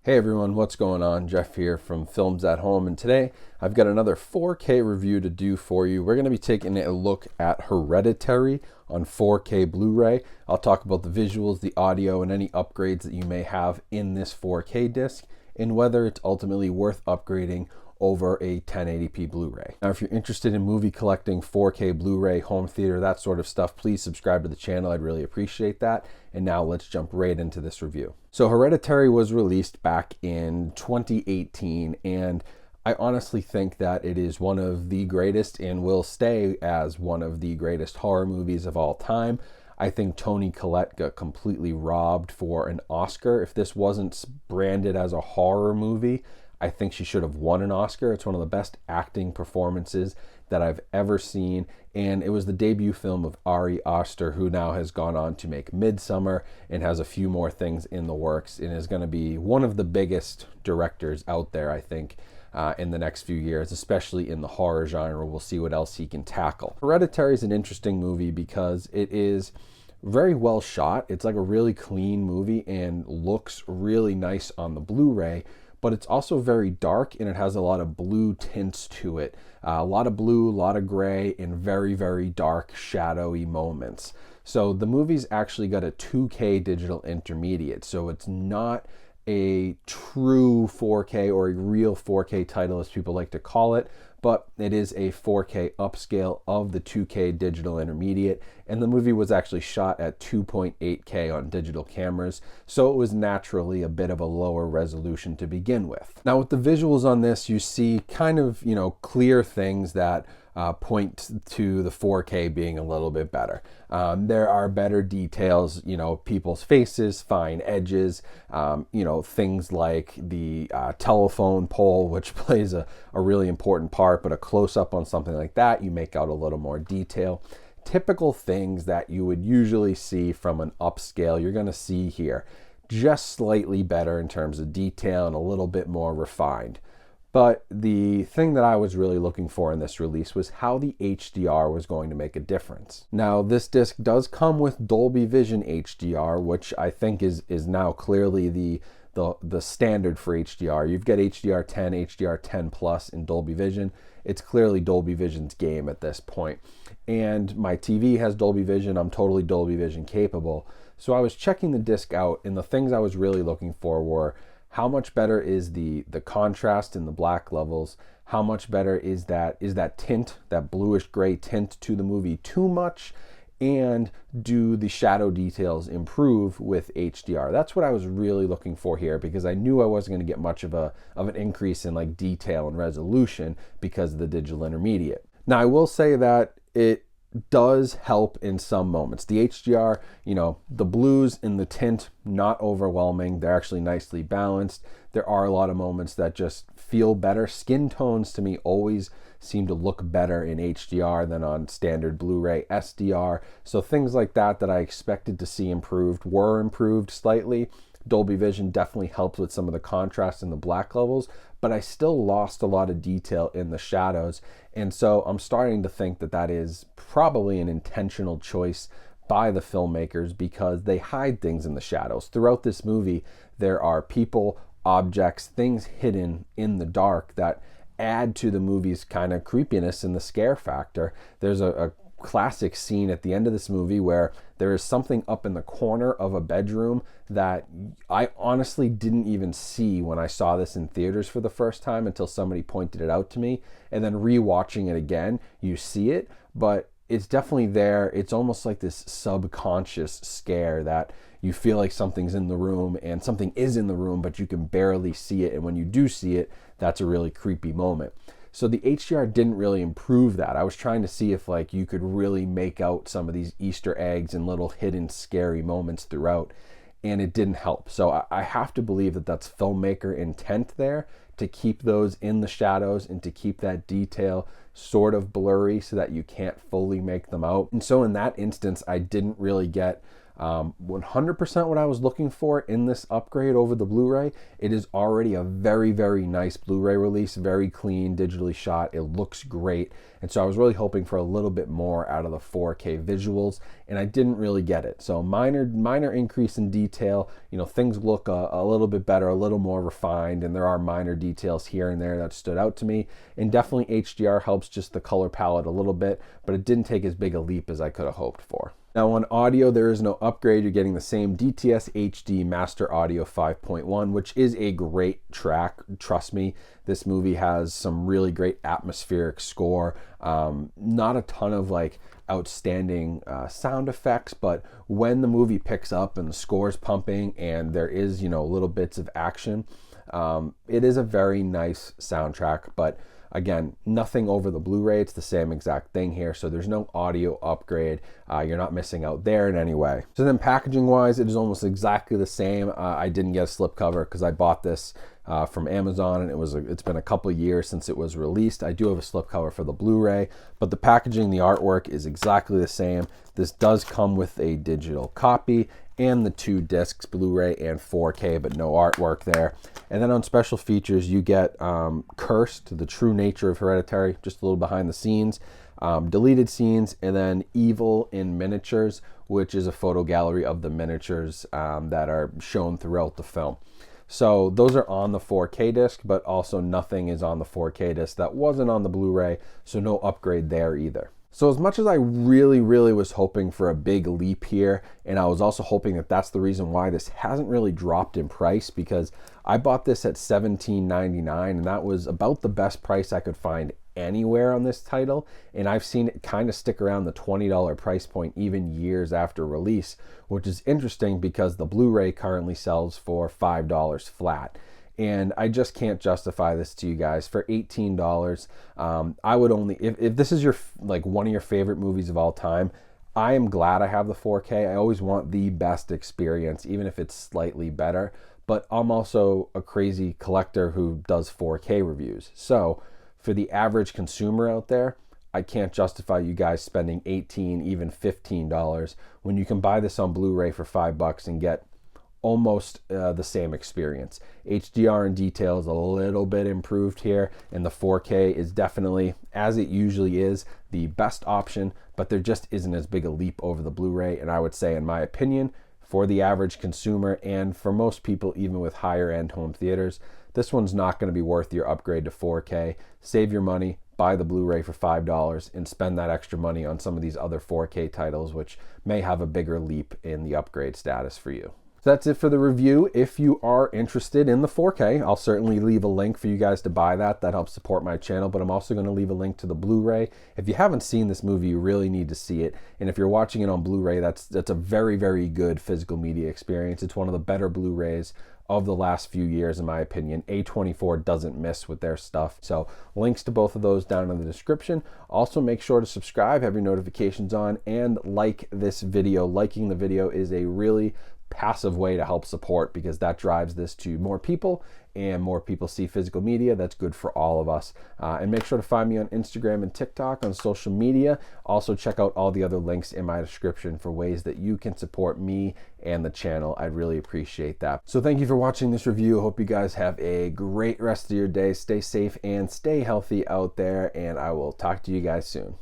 Hey everyone, what's going on? Jeff here from Films at Home, and today I've got another 4K review to do for you. We're going to be taking a look at Hereditary on 4K Blu-ray. I'll talk about the visuals, the audio, and any upgrades that you may have in this 4K disc, and whether it's ultimately worth upgrading over a 1080p Blu-ray. Now, if you're interested in movie collecting, 4K Blu-ray, home theater, that sort of stuff, please subscribe to the channel. I'd really appreciate that. And now let's jump right into this review. So Hereditary was released back in 2018, and I honestly think that it is one of the greatest and will stay as one of the greatest horror movies of all time. I think Toni Collette got completely robbed for an Oscar. If this wasn't branded as a horror movie, I think she should have won an Oscar. It's one of the best acting performances that I've ever seen, and it was the debut film of Ari Aster, who now has gone on to make Midsommar and has a few more things in the works, and is going to be one of the biggest directors out there, I think, in the next few years, especially in the horror genre. We'll see what else he can tackle. Hereditary is an interesting movie because it is very well shot. It's like a really clean movie and looks really nice on the Blu-ray, but it's also very dark and it has a lot of blue tints to it. A lot of blue, a lot of gray, and very, very dark, shadowy moments. So the movie's actually got a 2K digital intermediate, so it's not a true 4K or a real 4K title, as people like to call it, but it is a 4K upscale of the 2K digital intermediate, and the movie was actually shot at 2.8K on digital cameras, so it was naturally a bit of a lower resolution to begin with. Now with the visuals on this, you see kind of, clear things that point to the 4K being a little bit better. There are better details, people's faces, fine edges, things like the telephone pole, which plays a really important part, but a close-up on something like that, you make out a little more detail. Typical things that you would usually see from an upscale, you're going to see here, just slightly better in terms of detail and a little bit more refined. But the thing that I was really looking for in this release was how the HDR was going to make a difference. Now, this disc does come with Dolby Vision HDR, which I think is now clearly the standard for HDR. You've got HDR10, HDR10 Plus in Dolby Vision. It's clearly Dolby Vision's game at this point. And my TV has Dolby Vision. I'm totally Dolby Vision capable. So I was checking the disc out, and the things I was really looking for were how much better is the contrast in the black levels? How much better is that tint, that bluish gray tint to the movie too much? And do the shadow details improve with HDR? That's what I was really looking for here, because I knew I wasn't going to get much of an increase in like detail and resolution because of the digital intermediate. Now I will say that it does help in some moments. The HDR, the blues in the tint, not overwhelming. They're actually nicely balanced. There are a lot of moments that just feel better. Skin tones to me always seem to look better in HDR than on standard Blu-ray SDR. So things like that I expected to see improved were improved slightly. Dolby Vision definitely helped with some of the contrast in the black levels, but I still lost a lot of detail in the shadows. And so I'm starting to think that is probably an intentional choice by the filmmakers, because they hide things in the shadows. Throughout this movie, there are people, objects, things hidden in the dark that add to the movie's kind of creepiness and the scare factor. There's a classic scene at the end of this movie where there is something up in the corner of a bedroom that I honestly didn't even see when I saw this in theaters for the first time until somebody pointed it out to me, and then rewatching it again, you see it, but it's definitely there. It's almost like this subconscious scare that you feel like something's in the room, and something is in the room, but you can barely see it, and when you do see it, that's a really creepy moment. So the HDR didn't really improve that. I was trying to see if you could really make out some of these Easter eggs and little hidden scary moments throughout, and it didn't help. So I have to believe that that's filmmaker intent there, to keep those in the shadows and to keep that detail sort of blurry so that you can't fully make them out. And so in that instance, I didn't really get 100% what I was looking for in this upgrade over the Blu-ray. It is already a very, very nice Blu-ray release, very clean, digitally shot. It looks great. And so I was really hoping for a little bit more out of the 4K visuals, and I didn't really get it. So minor increase in detail. You know, things look a little bit better, a little more refined, and there are minor details here and there that stood out to me. And definitely HDR helps just the color palette a little bit, but it didn't take as big a leap as I could have hoped for. Now on audio, there is no upgrade. You're getting the same DTS HD Master Audio 5.1, which is a great track. Trust me, this movie has some really great atmospheric score. Not a ton of like outstanding sound effects, but when the movie picks up and the score's pumping and there is, you know, little bits of action, it is a very nice soundtrack. But again, nothing over the Blu-ray. It's the same exact thing here, so there's no audio upgrade. You're not missing out there in any way. So then packaging wise, it is almost exactly the same. I didn't get a slipcover because I bought this from Amazon, and it's been a couple years since it was released. I do have a slipcover for the Blu-ray, but the packaging, the artwork is exactly the same. This does come with a digital copy and the 2 discs, Blu-ray and 4K, but no artwork there. And then on special features, you get Cursed, the true nature of Hereditary, just a little behind the scenes, deleted scenes, and then Evil in Miniatures, which is a photo gallery of the miniatures that are shown throughout the film. So those are on the 4K disc, but also nothing is on the 4K disc that wasn't on the Blu-ray, so no upgrade there either. So as much as I really was hoping for a big leap here, and I was also hoping that that's the reason why this hasn't really dropped in price, because I bought this at $17.99, and that was about the best price I could find anywhere on this title, and I've seen it kind of stick around the $20 price point even years after release, which is interesting because the Blu-ray currently sells for $5 flat. And I just can't justify this to you guys for $18. I would only, if this is your like one of your favorite movies of all time, I am glad I have the 4K. I always want the best experience, even if it's slightly better. But I'm also a crazy collector who does 4K reviews. So for the average consumer out there, I can't justify you guys spending $18, even $15 when you can buy this on Blu-ray for $5 and get almost the same experience. HDR and detail is a little bit improved here, and the 4K is definitely, as it usually is, the best option, but there just isn't as big a leap over the Blu-ray. And I would say, in my opinion, for the average consumer and for most people, even with higher end home theaters, this one's not going to be worth your upgrade to 4K. Save your money, buy the Blu-ray for $5, and spend that extra money on some of these other 4K titles, which may have a bigger leap in the upgrade status for you. So that's it for the review. If you are interested in the 4K, I'll certainly leave a link for you guys to buy that. That helps support my channel, but I'm also going to leave a link to the Blu-ray. If you haven't seen this movie, you really need to see it. And if you're watching it on Blu-ray, that's a very good physical media experience. It's one of the better Blu-rays of the last few years, in my opinion. A24 doesn't miss with their stuff. So links to both of those down in the description. Also, make sure to subscribe, have your notifications on, and like this video. Liking the video is a really passive way to help support, because that drives this to more people, and more people see physical media. That's good for all of us. And make sure to find me on Instagram and TikTok on social media. Also check out all the other links in my description for ways that you can support me and the channel. I'd really appreciate that. So thank you for watching this review. Hope you guys have a great rest of your day. Stay safe and stay healthy out there, and I will talk to you guys soon.